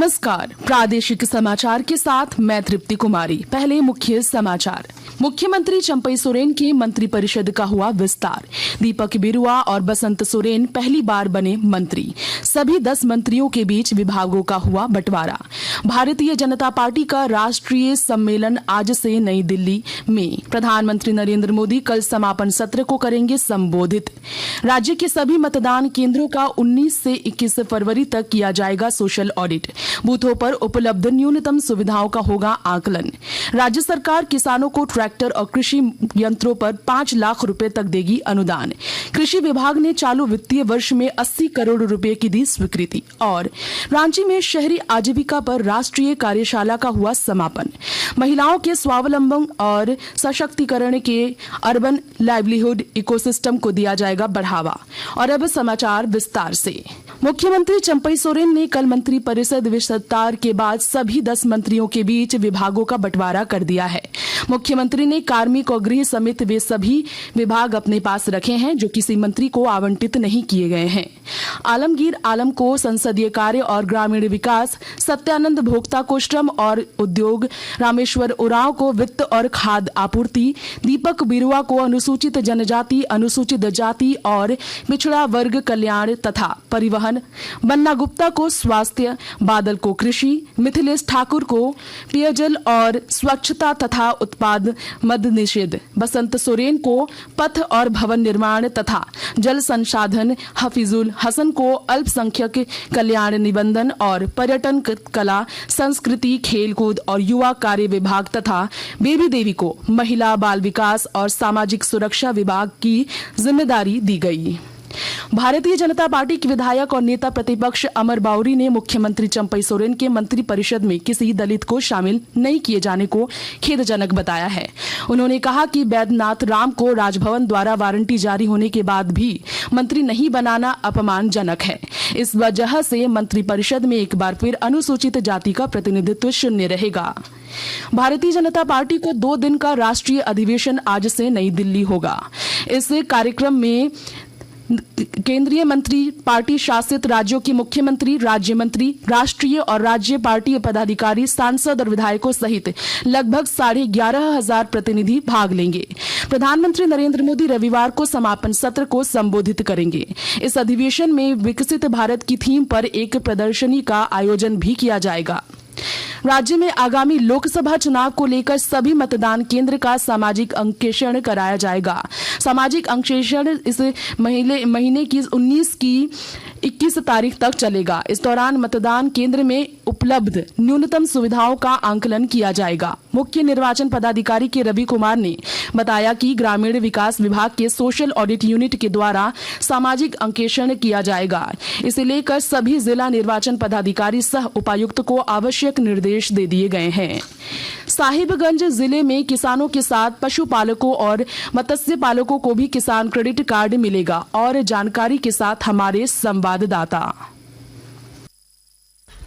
नमस्कार, प्रादेशिक समाचार के साथ मैं तृप्ति कुमारी। पहले मुख्य समाचार। मुख्यमंत्री चंपई सोरेन की मंत्रिपरिषद का हुआ विस्तार। दीपक बिरुआ और बसंत सोरेन पहली बार बने मंत्री। सभी 10 मंत्रियों के बीच विभागों का हुआ बंटवारा। भारतीय जनता पार्टी का राष्ट्रीय सम्मेलन आज से नई दिल्ली में। प्रधानमंत्री नरेंद्र मोदी कल समापन सत्र को करेंगे संबोधित। राज्य के सभी मतदान केंद्रों का 19 से 21 फरवरी तक किया जाएगा सोशल ऑडिट। बूथों पर उपलब्ध न्यूनतम सुविधाओं का होगा आकलन। राज्य सरकार किसानों को ट्रैक्टर और कृषि यंत्रों पर 5 लाख रुपए तक देगी अनुदान। कृषि विभाग ने चालू वित्तीय वर्ष में 80 करोड़ रुपए की दी स्वीकृति। और रांची में शहरी आजीविका पर राष्ट्रीय कार्यशाला का हुआ समापन। महिलाओं के स्वावलंबन और सशक्तिकरण के अर्बन लाइवलीहुड इकोसिस्टम को दिया जाएगा बढ़ावा। और अब समाचार विस्तार से। मुख्यमंत्री चंपई सोरेन ने कल मंत्रिपरिषद विस्तार के बाद सभी 10 मंत्रियों के बीच विभागों का बंटवारा कर दिया है। मुख्यमंत्री ने कार्मिक और गृह समेत वे सभी विभाग अपने पास रखे हैं जो किसी मंत्री को आवंटित नहीं किए गए हैं। आलमगीर आलम को संसदीय कार्य और ग्रामीण विकास, सत्यानंद भोक्ता को श्रम और उद्योग, रामेश्वर उरांव को वित्त और खाद्य आपूर्ति, दीपक बिरुआ को अनुसूचित जनजाति, अनुसूचित जाति और पिछड़ा वर्ग कल्याण तथा परिवहन, बन्ना गुप्ता को स्वास्थ्य, बादल को कृषि, मिथिलेश ठाकुर को पेयजल और स्वच्छता तथा उत्पाद मद निषेध, बसंत सोरेन को पथ और भवन निर्माण तथा जल संसाधन, हफीजुल हसन को अल्पसंख्यक कल्याण निबंधन और पर्यटन, कला, संस्कृति, खेलकूद और युवा कार्य विभाग तथा बेबी देवी को महिला बाल विकास और सामाजिक सुरक्षा विभाग की जिम्मेदारी दी गई। भारतीय जनता पार्टी के विधायक और नेता प्रतिपक्ष अमर बाउरी ने मुख्यमंत्री चंपई सोरेन के मंत्रिपरिषद में किसी दलित को शामिल नहीं किए जाने को खेदजनक बताया है। उन्होंने कहा कि बैद्यनाथ राम को राजभवन द्वारा वारंटी जारी होने के बाद भी मंत्री नहीं बनाना अपमानजनक है। इस वजह से मंत्रिपरिषद में एक बार फिर अनुसूचित जाति का प्रतिनिधित्व शून्य रहेगा। भारतीय जनता पार्टी को 2 दिन का राष्ट्रीय अधिवेशन आज से नई दिल्ली होगा। इस कार्यक्रम में केंद्रीय मंत्री, पार्टी शासित राज्यों के मुख्यमंत्री, राज्य मंत्री, राष्ट्रीय और राज्य पार्टी पदाधिकारी, सांसद और विधायकों सहित लगभग 11,500 प्रतिनिधि भाग लेंगे। प्रधानमंत्री नरेंद्र मोदी रविवार को समापन सत्र को संबोधित करेंगे। इस अधिवेशन में विकसित भारत की थीम पर एक प्रदर्शनी का आयोजन भी किया जाएगा। राज्य में आगामी लोकसभा चुनाव को लेकर सभी मतदान केंद्र का सामाजिक अंकेक्षण कराया जाएगा। सामाजिक अंकेक्षण इस महीने की 19 की 21 तारीख तक चलेगा। इस दौरान मतदान केंद्र में उपलब्ध न्यूनतम सुविधाओं का आंकलन किया जाएगा। मुख्य निर्वाचन पदाधिकारी के रवि कुमार ने बताया कि ग्रामीण विकास विभाग के सोशल ऑडिट यूनिट के द्वारा सामाजिक अंकेक्षण किया जाएगा। इसे लेकर सभी जिला निर्वाचन पदाधिकारी सह उपायुक्त को आवश्यक निर्देश दे दिए गए हैं। साहिबगंज जिले में किसानों के साथ पशुपालकों और मत्स्य पालकों को भी किसान क्रेडिट कार्ड मिलेगा। और जानकारी के साथ हमारे संवाददाता।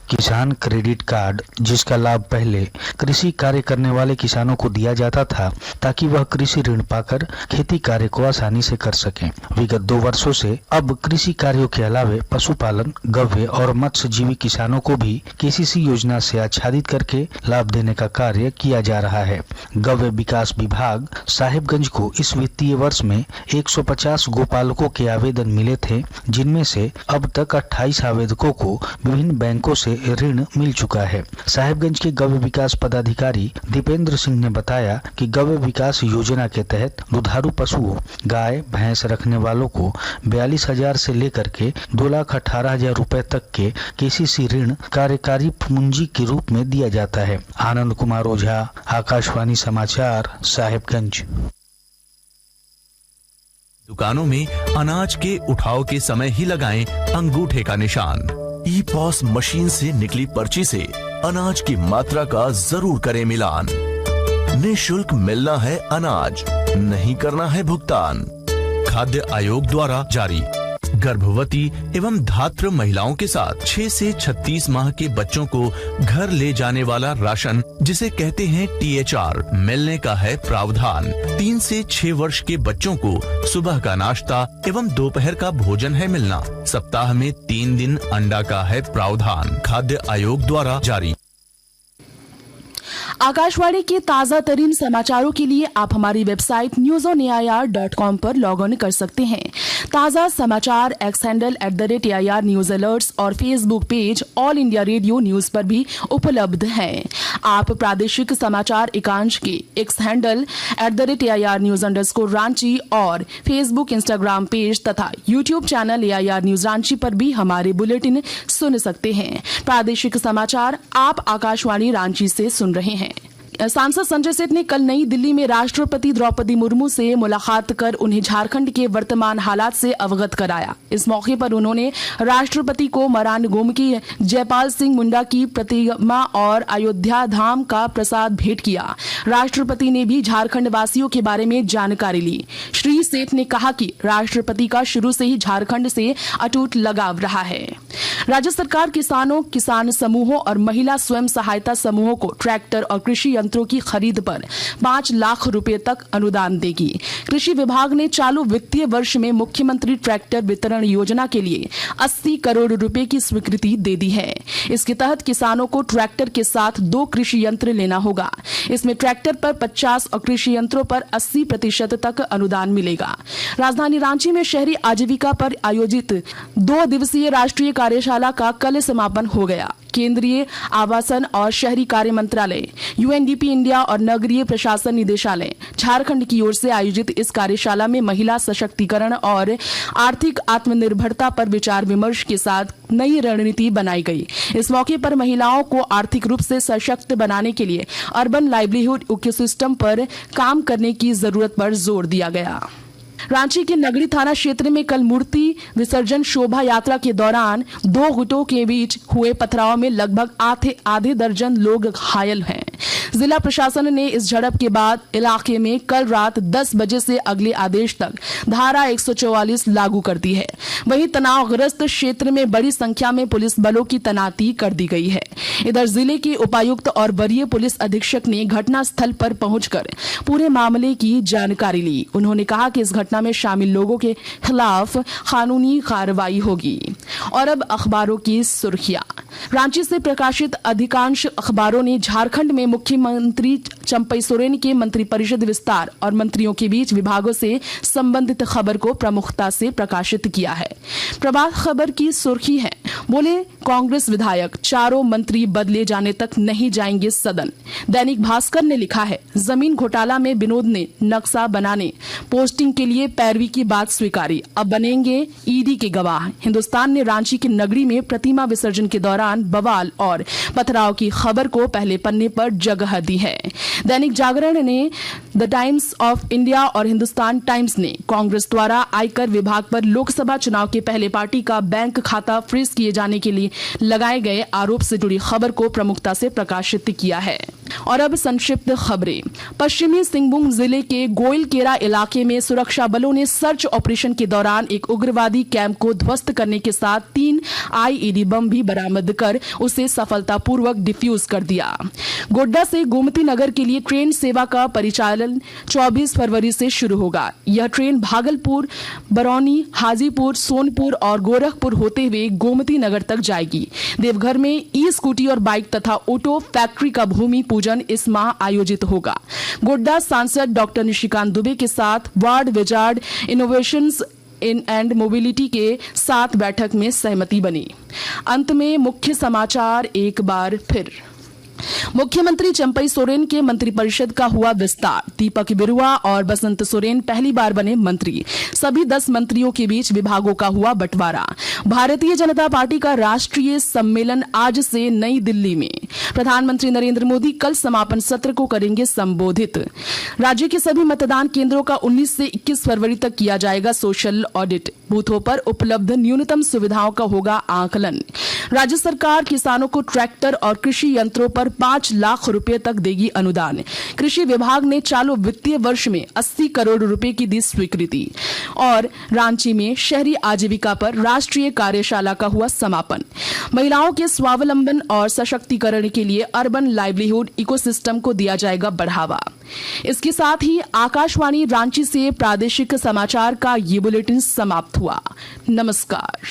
किसान क्रेडिट कार्ड, जिसका लाभ पहले कृषि कार्य करने वाले किसानों को दिया जाता था ताकि वह कृषि ऋण पाकर खेती कार्य को आसानी से कर सकें। विगत 2 वर्षों से अब कृषि कार्यों के अलावा पशुपालन, गव्य और मत्स्यजीवी किसानों को भी केसीसी योजना से आच्छादित करके लाभ देने का कार्य किया जा रहा है। गव्य विकास विभाग साहिबगंज को इस वित्तीय वर्ष में 150 गोपालकों के आवेदन मिले थे, जिनमें से अब तक 28 आवेदकों को विभिन्न बैंकों से ऋण मिल चुका है। साहिबगंज के गव्य विकास पदाधिकारी दीपेंद्र सिंह ने बताया कि गव्य विकास योजना के तहत दुधारू पशुओं, गाय भैंस रखने वालों को 42,000 से लेकर के 2,18,000 रुपए तक के केसीसी ऋण कार्यकारी पूंजी के रूप में दिया जाता है। आनंद कुमार ओझा, आकाशवाणी समाचार, साहिबगंज। दुकानों में अनाज के उठाव के समय ही लगाएं अंगूठे का निशान। ई-पॉस मशीन से निकली पर्ची से अनाज की मात्रा का जरूर करें मिलान। निःशुल्क मिलना है अनाज, नहीं करना है भुगतान। खाद्य आयोग द्वारा जारी। गर्भवती एवं धात्र महिलाओं के साथ 6 से 36 माह के बच्चों को घर ले जाने वाला राशन, जिसे कहते हैं THR, मिलने का है प्रावधान। 3 से 6 वर्ष के बच्चों को सुबह का नाश्ता एवं दोपहर का भोजन है मिलना। सप्ताह में 3 दिन अंडा का है प्रावधान। खाद्य आयोग द्वारा जारी। आकाशवाणी के ताजा तरीन समाचारों के लिए आप हमारी वेबसाइट newsonair.com पर लॉग ऑन कर सकते हैं। ताजा समाचार X handle @AIR news alerts और Facebook page all India radio news पर भी उपलब्ध हैं। आप प्रादेशिक समाचार एकांश के X handle @AIR news _Ranchi और फेसबुक, इंस्टाग्राम पेज तथा YouTube channel AIR news Ranchi पर भी हमारे बुलेटिन सुन सकते हैं। प्रादेशिक समाचार आप आकाशवाणी रांची से सुन रहे हैं। सांसद संजय सेठ ने कल नई दिल्ली में राष्ट्रपति द्रौपदी मुर्मू से मुलाकात कर उन्हें झारखंड के वर्तमान हालात से अवगत कराया। इस मौके पर उन्होंने राष्ट्रपति को मरान गोमकी जयपाल सिंह मुंडा की प्रतिमा और अयोध्या धाम का प्रसाद भेंट किया। राष्ट्रपति ने भी झारखंड वासियों के बारे में जानकारी ली। श्री सेठ ने कहा कि राष्ट्रपति का शुरू से ही झारखंड से अटूट लगाव रहा है। राज्य सरकार किसानों, किसान समूहों और महिला स्वयं सहायता समूहों को ट्रैक्टर और कृषि यंत्रों की खरीद पर 5 लाख रुपए तक अनुदान देगी। कृषि विभाग ने चालू वित्तीय वर्ष में मुख्यमंत्री ट्रैक्टर वितरण योजना के लिए 80 करोड़ रुपए की स्वीकृति दे दी है। इसके तहत किसानों को ट्रैक्टर के साथ 2 कृषि यंत्र लेना होगा। इसमें ट्रैक्टर पर 50 और कृषि यंत्रों पर 80% तक अनुदान मिलेगा। राजधानी रांची में शहरी आजीविका पर आयोजित 2 दिवसीय राष्ट्रीय कार्यशाला का कल समापन हो गया। केंद्रीय आवासन और शहरी कार्य मंत्रालय, UNDP इंडिया और नगरीय प्रशासन निदेशालय झारखंड की ओर से आयोजित इस कार्यशाला में महिला सशक्तिकरण और आर्थिक आत्मनिर्भरता पर विचार विमर्श के साथ नई रणनीति बनाई गई। इस मौके पर महिलाओं को आर्थिक रूप से सशक्त बनाने के लिए अर्बन लाइवलीहुड इकोसिस्टम पर काम करने की जरूरत पर जोर दिया गया। रांची के नगरी थाना क्षेत्र में कल मूर्ति विसर्जन शोभा यात्रा के दौरान 2 गुटों के बीच हुए पथराव में लगभग आधे दर्जन लोग घायल हैं। जिला प्रशासन ने इस झड़प के बाद इलाके में कल रात 10 बजे से अगले आदेश तक धारा 144 लागू कर दी है। वहीं तनावग्रस्त क्षेत्र में बड़ी संख्या में पुलिस बलों की तैनाती कर दी गई है। इधर जिले के उपायुक्त और वरीय पुलिस अधीक्षक ने घटना स्थल पर पहुंचकर पूरे मामले की जानकारी ली। उन्होंने कहा कि इस घटना में शामिल लोगों के खिलाफ कानूनी कार्रवाई होगी। और अब अखबारों की सुर्खियां। रांची से प्रकाशित अधिकांश अखबारों ने झारखंड में मुख्यमंत्री चंपई सोरेन के मंत्रिपरिषद विस्तार और मंत्रियों के बीच विभागों से संबंधित खबर को प्रमुखता से प्रकाशित किया है। प्रभात खबर की सुर्खी है, बोले कांग्रेस विधायक 4 मंत्री बदले जाने तक नहीं जाएंगे सदन। दैनिक भास्कर ने लिखा है, जमीन घोटाला में विनोद ने नक्शा बनाने पोस्टिंग के लिए पैरवी की बात स्वीकारी, अब बनेंगे ईडी के गवाह। हिंदुस्तान ने रांची के नगरी में प्रतिमा विसर्जन के दौरान बवाल और पथराव की खबर को पहले पन्ने पर जगह दी है। दैनिक जागरण ने, द टाइम्स ऑफ इंडिया और हिंदुस्तान टाइम्स ने कांग्रेस द्वारा आयकर विभाग पर लोकसभा चुनाव के पहले पार्टी का बैंक खाता फ्रीज किए जाने के लिए लगाए गए आरोप से जुड़ी खबर को प्रमुखता से प्रकाशित किया है। और अब संक्षिप्त खबरें। पश्चिमी सिंहभूम जिले के गोइलकेरा इलाके में सुरक्षा बलों ने सर्च ऑपरेशन के दौरान एक उग्रवादी कैंप को ध्वस्त करने के साथ 3 IED बम भी बरामद कर उसे सफलतापूर्वक डिफ्यूज कर दिया। गोड्डा से गोमती नगर के लिए ट्रेन सेवा का परिचालन 24 फरवरी से शुरू होगा। यह ट्रेन भागलपुर, बरौनी, हाजीपुर, सोनपुर और गोरखपुर होते हुए गोमती नगर तक जाएगी। देवघर में ई-स्कूटी और बाइक तथा ऑटो फैक्ट्री का भूमि पूजन इस माह आयोजित होगा। गोड्डा सांसद डॉक्टर निशिकांत दुबे के साथ ward wizard innovations in and mobility के साथ बैठक में सहमति बनी। अंत में मुख्य समाचार एक बार फिर। मुख्यमंत्री चंपई सोरेन के मंत्रिपरिषद का हुआ विस्तार। दीपक बिरुआ और बसंत सोरेन पहली बार बने मंत्री। सभी 10 मंत्रियों के बीच विभागों का हुआ बंटवारा। भारतीय जनता पार्टी का राष्ट्रीय सम्मेलन आज से नई दिल्ली में। प्रधानमंत्री नरेंद्र मोदी कल समापन सत्र को करेंगे संबोधित। राज्य के सभी मतदान केंद्रों का 19 से 21 फरवरी तक किया जाएगा सोशल ऑडिट। बूथों पर उपलब्ध न्यूनतम सुविधाओं का होगा आकलन। राज्य सरकार किसानों को ट्रैक्टर और कृषि यंत्रों पर 5 लाख रुपए तक देगी अनुदान। कृषि विभाग ने चालू वित्तीय वर्ष में 80 करोड़ रुपए की दी स्वीकृति। और रांची में शहरी आजीविका पर राष्ट्रीय कार्यशाला का हुआ समापन। महिलाओं के स्वावलंबन और सशक्तिकरण के लिए अर्बन लाइवलीहुड इकोसिस्टम को दिया जाएगा बढ़ावा। इसके साथ ही आकाशवाणी रांची से प्रादेशिक समाचार का ये बुलेटिन समाप्त हुआ। नमस्कार।